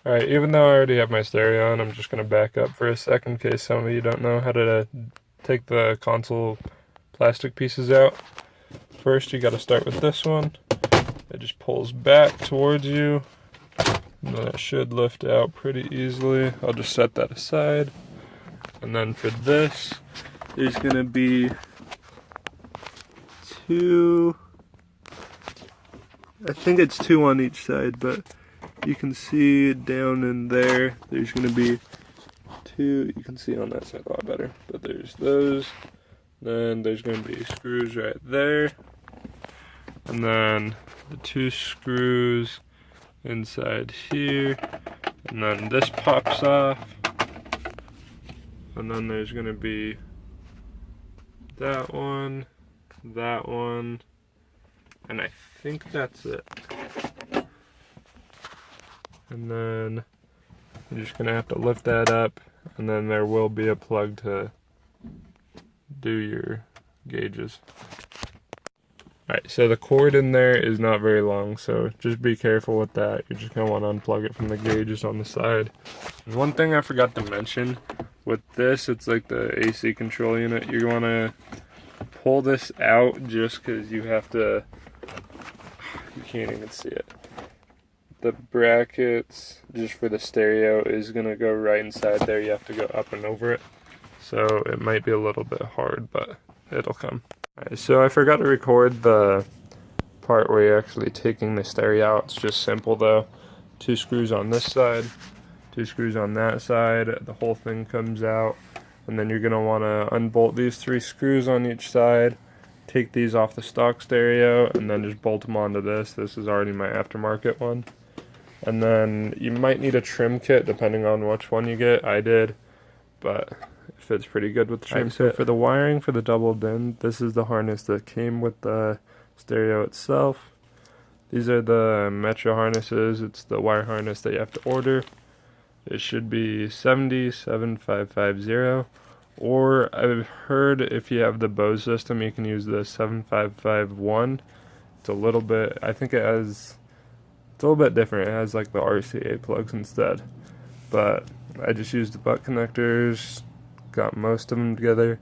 Alright, even though I already have my stereo on, I'm just going to back up for a second in case some of you don't know how to take the console plastic pieces out. First, you got to start with this one. It just pulls back towards you, and then it should lift out pretty easily. I'll just set that aside. And then for this, there's going to be two, I think it's two on each side, but you can see down in there, there's going to be two. You can see on that side a lot better, but there's those. Then there's going to be screws right there, and then the two screws inside here, and then this pops off, and then there's going to be that one, and I think that's it. And then you're just gonna have to lift that up, and then there will be a plug to do your gauges. Alright, so the cord in there is not very long, so just be careful with that. You're just gonna want to unplug it from the gauges on the side. And one thing I forgot to mention, with this, it's like the AC control unit. You want to pull this out just because you have to, you can't even see it. The brackets, just for the stereo, is going to go right inside there. You have to go up and over it. So it might be a little bit hard, but it'll come. Alright, so I forgot to record the part where you're actually taking the stereo out. It's just simple though. Two screws on this side, two screws on that side. The whole thing comes out. And then you're going to want to unbolt these three screws on each side. Take these off the stock stereo, and then just bolt them onto this. This is already my aftermarket one. And then you might need a trim kit depending on which one you get. I did, but it fits pretty good with the trim kit. So for the wiring for the double DIN, this is the harness that came with the stereo itself. These are the Metro harnesses. It's the wire harness that you have to order. It should be 70550, or I've heard if you have the Bose system, you can use the 7551. It's a little bit, I think it has, it's a little bit different. It has like the RCA plugs instead. But I just used the butt connectors, got most of them together.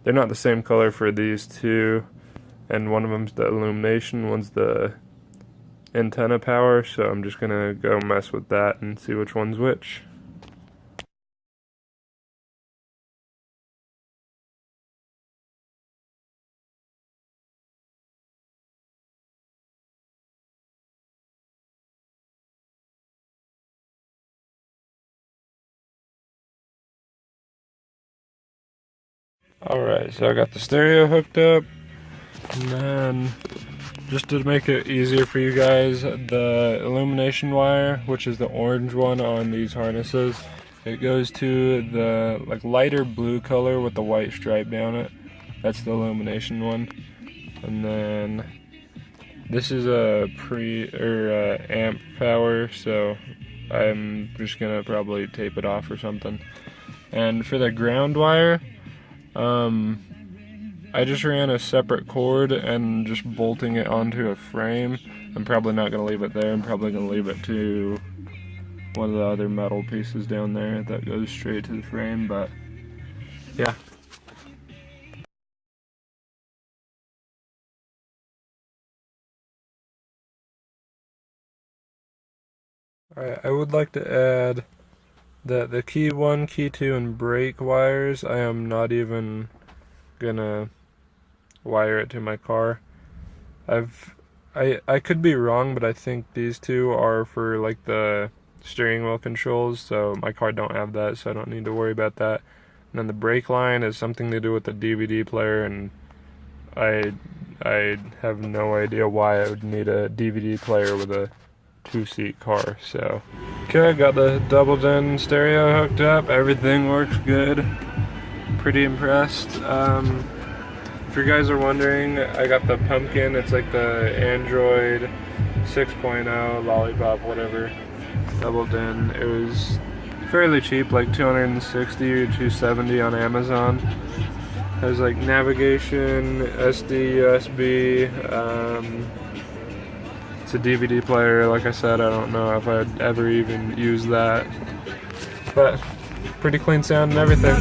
They're not the same color for these two, and one of them's the illumination, one's the antenna power, so I'm just gonna go mess with that and see which one's which. Alright, so I got the stereo hooked up, and then just to make it easier for you guys, the illumination wire, which is the orange one on these harnesses, it goes to the like lighter blue color with the white stripe down it. That's the illumination one. And then this is a amp power, so I'm just gonna probably tape it off or something. And for the ground wire, I just ran a separate cord and just bolting it onto a frame. I'm probably not going to leave it there. I'm probably going to leave it to one of the other metal pieces down there that goes straight to the frame, but yeah. Alright, I would like to add that the key 1, key 2, and brake wires, I am not even gonna wire it to my car. I could be wrong, but I think these two are for like the steering wheel controls, so my car don't have that, so I don't need to worry about that. And then the brake line is something to do with the DVD player, and I have no idea why I would need a DVD player with a two-seat car. So okay, got the double DIN stereo hooked up, everything works good. Pretty impressed. If you guys are wondering, I got the Pumpkin. It's like the Android 6.0 lollipop, whatever, double DIN. It was fairly cheap, like $260 or $270 on Amazon. Has like navigation, SD, USB. It's a DVD player, like I said. I don't know if I'd ever even use that, but pretty clean sound and everything.